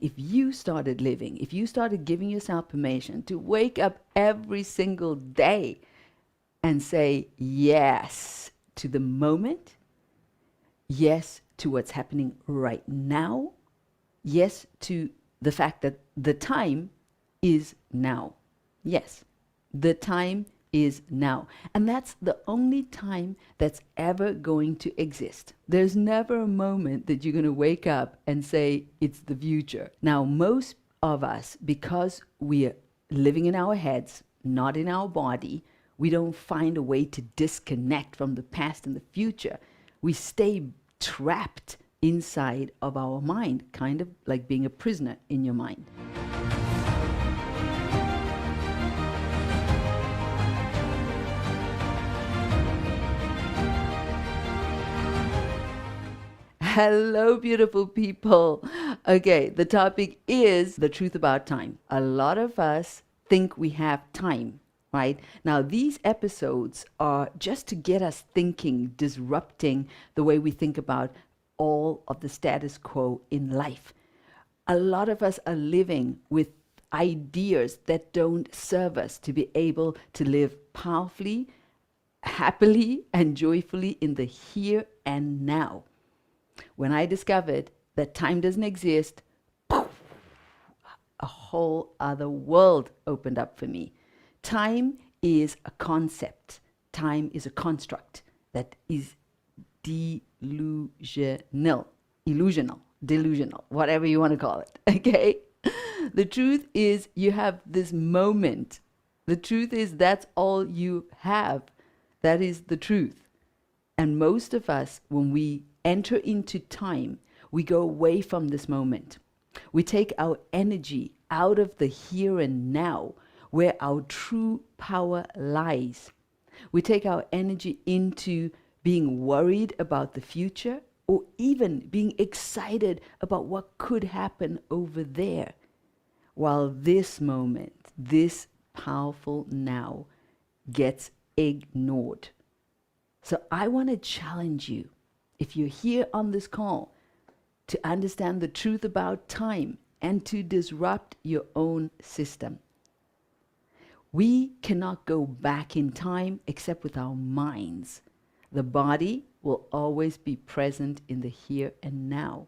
If you started living, if you started giving yourself permission to wake up every single day and say yes to the moment, yes to what's happening right now, yes to the fact that the time is now. Yes, the time is now. And that's the only time that's ever going to exist. There's never a moment that you're going to wake up and say it's the future. Now, most of us, because we're living in our heads, not in our body, we don't find a way to disconnect from the past and the future. We stay trapped inside of our mind, kind of like being a prisoner in your mind. Hello, beautiful people. Okay, the topic is the truth about time. A lot of us think we have time, right? Now, these episodes are just to get us thinking, disrupting the way we think about all of the status quo in life. A lot of us are living with ideas that don't serve us to be able to live powerfully, happily, and joyfully in the here and now. When I discovered that time doesn't exist, poof, a whole other world opened up for me. Time is a concept. Time is a construct that is delusional, whatever you want to call it, okay? The truth is you have this moment. The truth is that's all you have. That is the truth. And most of us, when we enter into time, we go away from this moment. We take our energy out of the here and now, where our true power lies. We take our energy into being worried about the future, or even being excited about what could happen over there, while this moment, this powerful now, gets ignored. So I want to challenge you, if you're here on this call, to understand the truth about time and to disrupt your own system. We cannot go back in time except with our minds. The body will always be present in the here and now.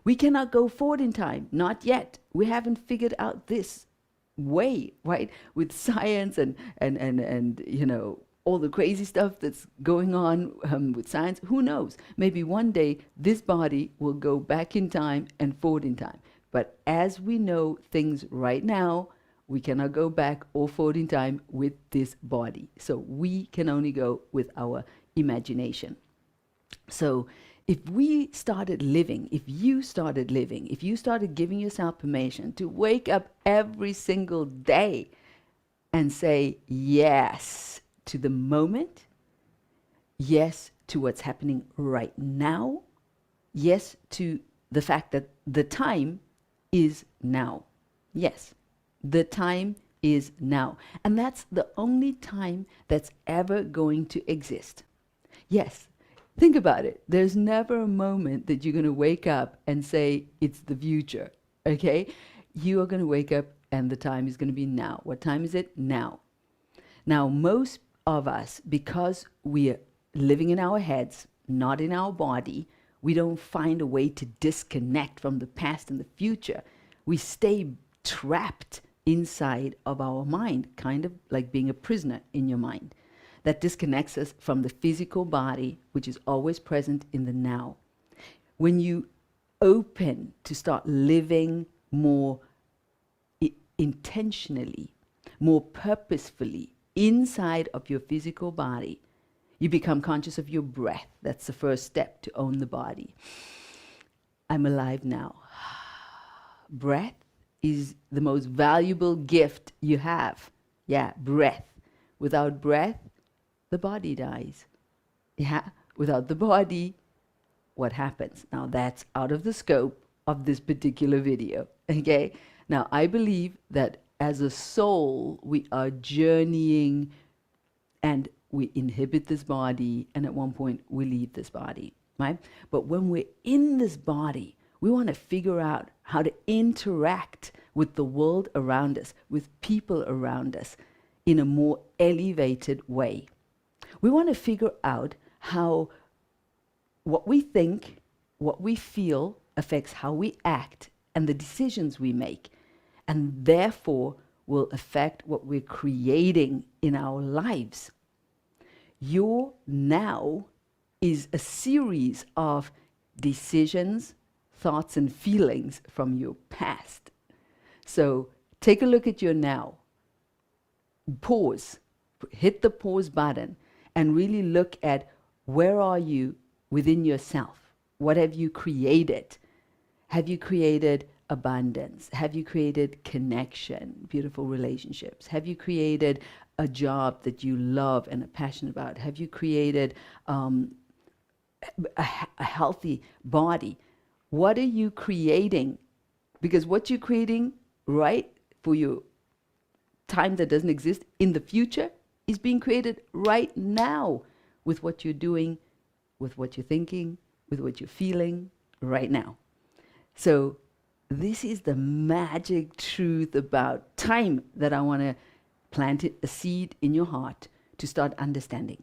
We cannot go forward in time, not yet. We haven't figured out this way, right? With science and you know, all the crazy stuff that's going on with science, who knows? Maybe one day this body will go back in time and forward in time. But as we know things right now, we cannot go back or forward in time with this body. So we can only go with our imagination. So if we started living, if you started living, if you started giving yourself permission to wake up every single day and say yes to the moment, yes to what's happening right now, yes to the fact that the time is now. Yes, the time is now. And that's the only time that's ever going to exist. Yes, think about it. There's never a moment that you're going to wake up and say it's the future, okay? You are going to wake up and the time is going to be now. What time is it? Now. Now, most of us, because we're living in our heads, not in our body, we don't find a way to disconnect from the past and the future. We stay trapped inside of our mind, kind of like being a prisoner in your mind. That disconnects us from the physical body, which is always present in the now. When you open to start living more intentionally, more purposefully inside of your physical body, you become conscious of your breath. That's the first step to own the body. I'm alive now. Breath is the most valuable gift you have. Yeah, breath. Without breath, the body dies. Yeah, without the body, what happens? Now that's out of the scope of this particular video, okay? Now I believe that as a soul, we are journeying and we inhabit this body, and at one point we leave this body, right? But when we're in this body, We want to figure out how to interact with the world around us, with people around us, in a more elevated way. We want to figure out how what we think, what we feel affects how we act and the decisions we make, and therefore will affect what we're creating in our lives. Your now is a series of decisions, thoughts, and feelings from your past. So take a look at your now. Pause, hit the pause button, and really look at where are you within yourself. What have you created? Have you created abundance? Have you created connection, beautiful relationships? Have you created a job that you love and are passionate about? Have you created a healthy body? What are you creating? Because what you're creating right for your time that doesn't exist in the future is being created right now with what you're doing, with what you're thinking, with what you're feeling right now. So this is the magic truth about time that I want to plant a seed in your heart to start understanding,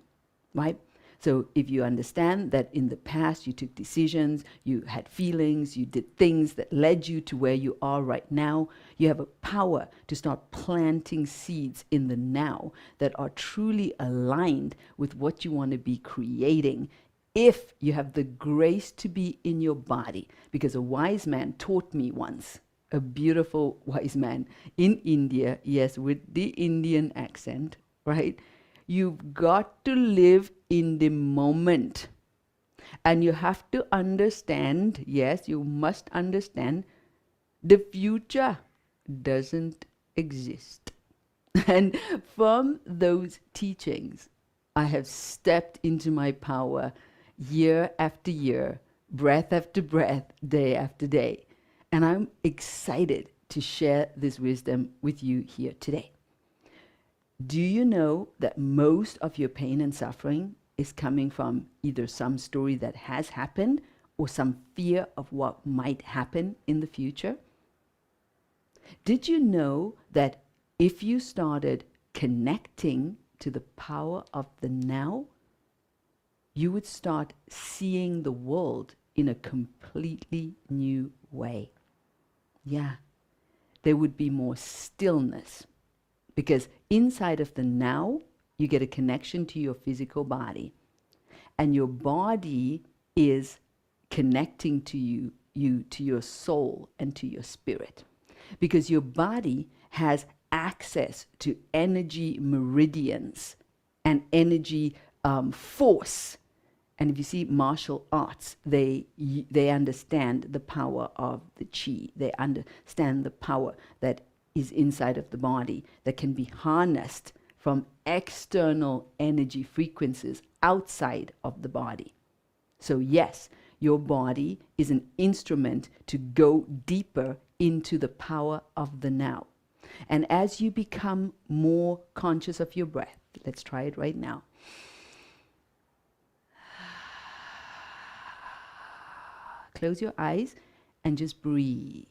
right? So if you understand that in the past you took decisions, you had feelings, you did things that led you to where you are right now, you have a power to start planting seeds in the now that are truly aligned with what you want to be creating, if you have the grace to be in your body. Because a wise man taught me once, a beautiful wise man in India, yes, with the Indian accent, right? You've got to live in the moment. And you have to understand, yes, you must understand, the future doesn't exist. And from those teachings, I have stepped into my power year after year, breath after breath, day after day. And I'm excited to share this wisdom with you here today. Do you know that most of your pain and suffering is coming from either some story that has happened or some fear of what might happen in the future? Did you know that if you started connecting to the power of the now, you would start seeing the world in a completely new way? Yeah, there would be more stillness. Because inside of the now, you get a connection to your physical body. And your body is connecting to you to your soul and to your spirit. Because your body has access to energy meridians and energy force. And if you see martial arts, they understand the power of the chi. They understand the power that is inside of the body that can be harnessed from external energy frequencies outside of the body. So yes, your body is an instrument to go deeper into the power of the now. And as you become more conscious of your breath, let's try it right now. Close your eyes and just breathe.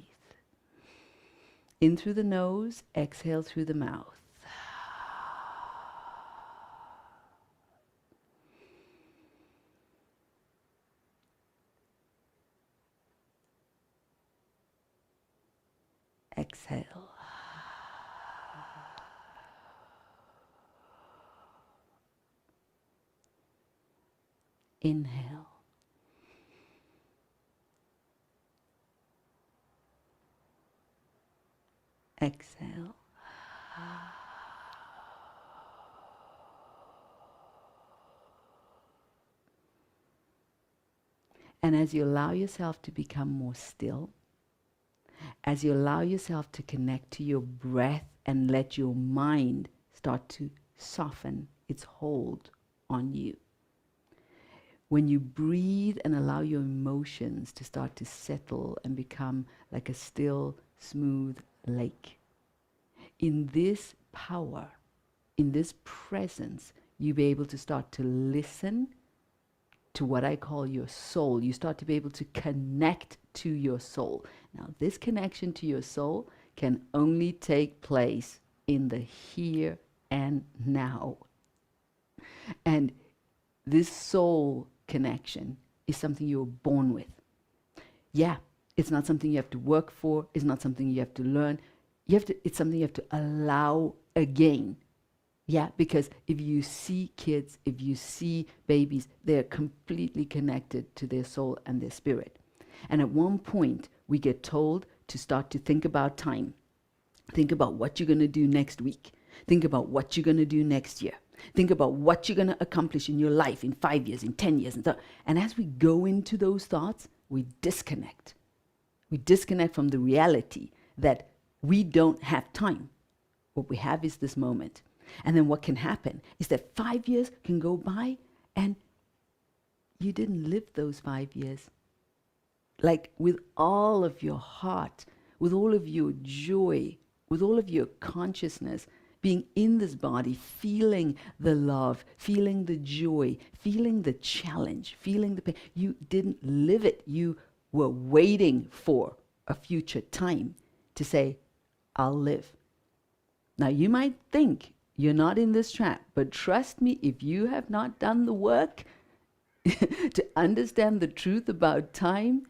In through the nose, exhale through the mouth. Exhale. Inhale. Exhale. And as you allow yourself to become more still, as you allow yourself to connect to your breath and let your mind start to soften its hold on you. When you breathe and allow your emotions to start to settle and become like a still, smooth lake, in this power, in this presence, you'll be able to start to listen to what I call your soul. You start to be able to connect to your soul. Now, this connection to your soul can only take place in the here and now. And this soul connection is something you were born with. Yeah, it's not something you have to work for. It's not something you have to learn. It's something you have to allow again. Yeah, because if you see kids, if you see babies, they're completely connected to their soul and their spirit. And at one point, we get told to start to think about time. Think about what you're going to do next week. Think about what you're going to do next year. Think about what you're going to accomplish in your life in 5 years, in 10 years. And as we go into those thoughts, we disconnect. We disconnect from the reality that we don't have time. What we have is this moment. And then what can happen is that 5 years can go by and you didn't live those 5 years. Like with all of your heart, with all of your joy, with all of your consciousness, being in this body, feeling the love, feeling the joy, feeling the challenge, feeling the pain. You didn't live it. You were waiting for a future time to say, I'll live. Now you might think you're not in this trap, but trust me, if you have not done the work to understand the truth about time,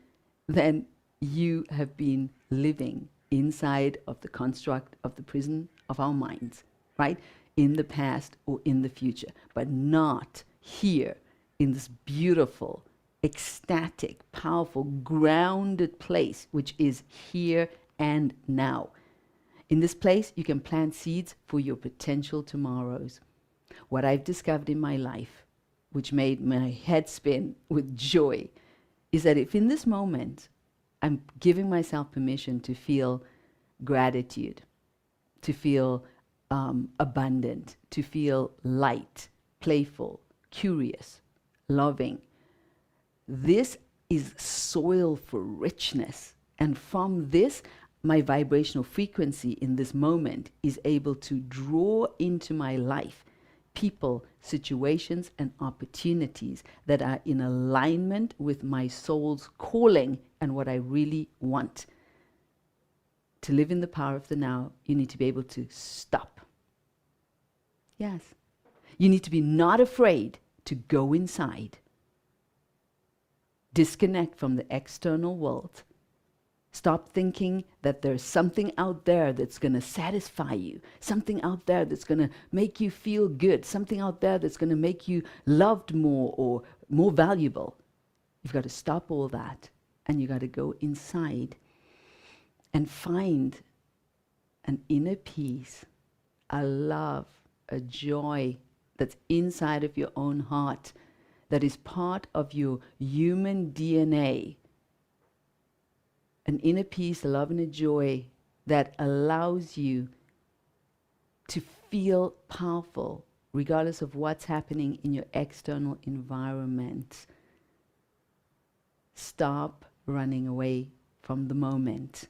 then you have been living inside of the construct of the prison of our minds, right? In the past or in the future, but not here in this beautiful, ecstatic, powerful, grounded place, which is here and now. In this place, you can plant seeds for your potential tomorrows. What I've discovered in my life, which made my head spin with joy, is that if in this moment, I'm giving myself permission to feel gratitude, to feel abundant, to feel light, playful, curious, loving. This is soil for richness. And from this, my vibrational frequency in this moment is able to draw into my life people, situations, and opportunities that are in alignment with my soul's calling and what I really want. To live in the power of the now, you need to be able to stop. Yes. You need to be not afraid to go inside. Disconnect from the external world. Stop thinking that there's something out there that's going to satisfy you, something out there that's going to make you feel good, something out there that's going to make you loved more or more valuable. You've got to stop all that, and you've got to go inside and find an inner peace, a love, a joy that's inside of your own heart, that is part of your human DNA. An inner peace, a love and a joy that allows you to feel powerful regardless of what's happening in your external environment. Stop running away from the moment.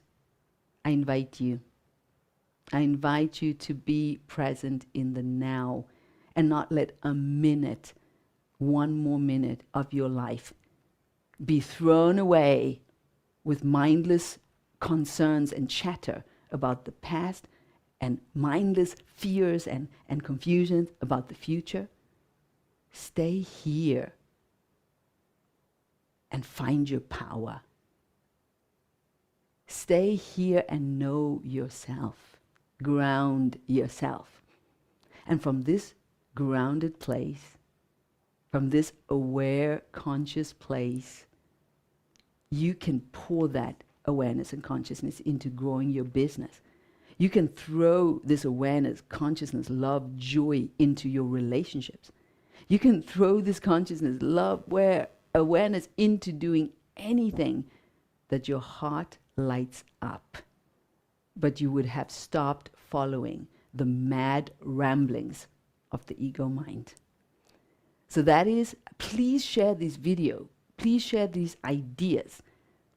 I invite you to be present in the now and not let a minute, one more minute of your life be thrown away with mindless concerns and chatter about the past and mindless fears and confusions about the future. Stay here and find your power. Stay here and know yourself. Ground yourself. And from this grounded place, from this aware, conscious place, you can pour that awareness and consciousness into growing your business. You can throw this awareness, consciousness, love, joy into your relationships. You can throw this consciousness, love, awareness into doing anything that your heart lights up. But you would have stopped following the mad ramblings of the ego mind. So that is, please share this video. Please share these ideas.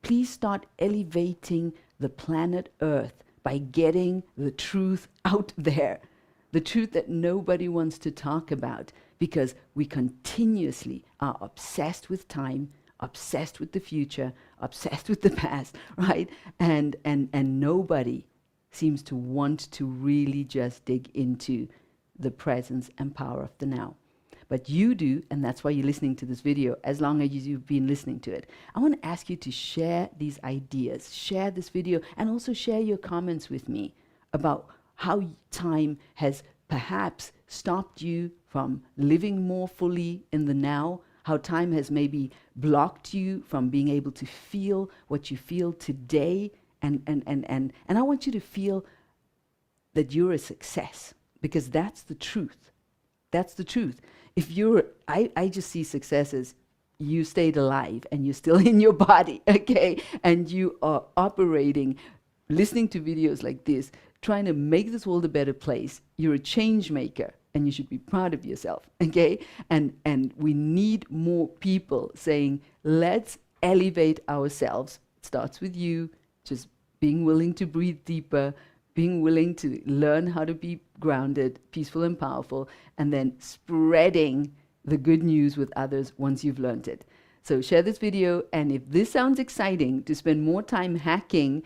Please start elevating the planet Earth by getting the truth out there. The truth that nobody wants to talk about. because we continuously are obsessed with time, obsessed with the future, obsessed with the past, right? And nobody seems to want to really just dig into the presence and power of the now. But you do, and that's why you're listening to this video, as long as you've been listening to it. I want to ask you to share these ideas, share this video, and also share your comments with me about how time has perhaps stopped you from living more fully in the now, how time has maybe blocked you from being able to feel what you feel today. And I want you to feel that you're a success, because that's the truth. That's the truth. If you're, I just see success as you stayed alive and you're still in your body, okay? And you are operating, listening to videos like this, trying to make this world a better place. You're a change maker and you should be proud of yourself, okay? And we need more people saying, let's elevate ourselves. It starts with you, just being willing to breathe deeper, being willing to learn how to be grounded, peaceful and powerful, and then spreading the good news with others once you've learned it. So share this video, and if this sounds exciting, to spend more time hacking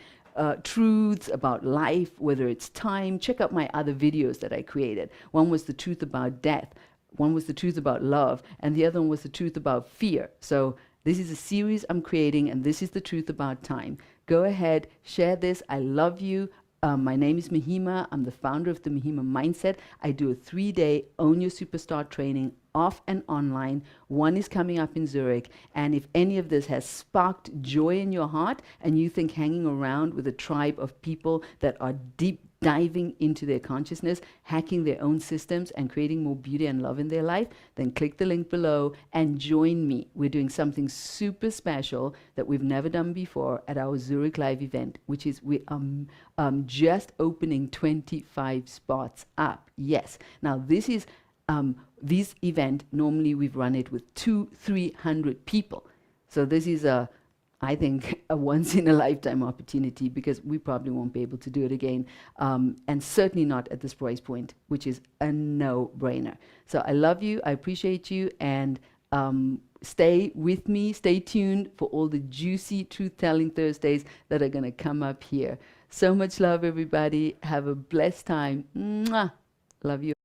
truths about life, whether it's time, check out my other videos that I created. One was the truth about death, one was the truth about love, and the other one was the truth about fear. So this is a series I'm creating, and this is the truth about time. Go ahead, share this. I love you. My name is Mahima. I'm the founder of the Mahima Mindset. I do a 3-day Own Your Superstar training, off and online. One is coming up in Zurich. And if any of this has sparked joy in your heart and you think hanging around with a tribe of people that are deep diving into their consciousness, hacking their own systems and creating more beauty and love in their life, then click the link below and join me. We're doing something super special that we've never done before at our Zurich Live event, which is we just opening 25 spots up. Yes. Now this event, normally we've run it with 200-300 people. So this is I think a once in a lifetime opportunity, because we probably won't be able to do it again, and certainly not at this price point, which is a no-brainer. So I love you, I appreciate you, and stay with me, stay tuned for all the juicy Truth-Telling Thursdays that are going to come up here. So much love, everybody. Have a blessed time. Mwah. Love you.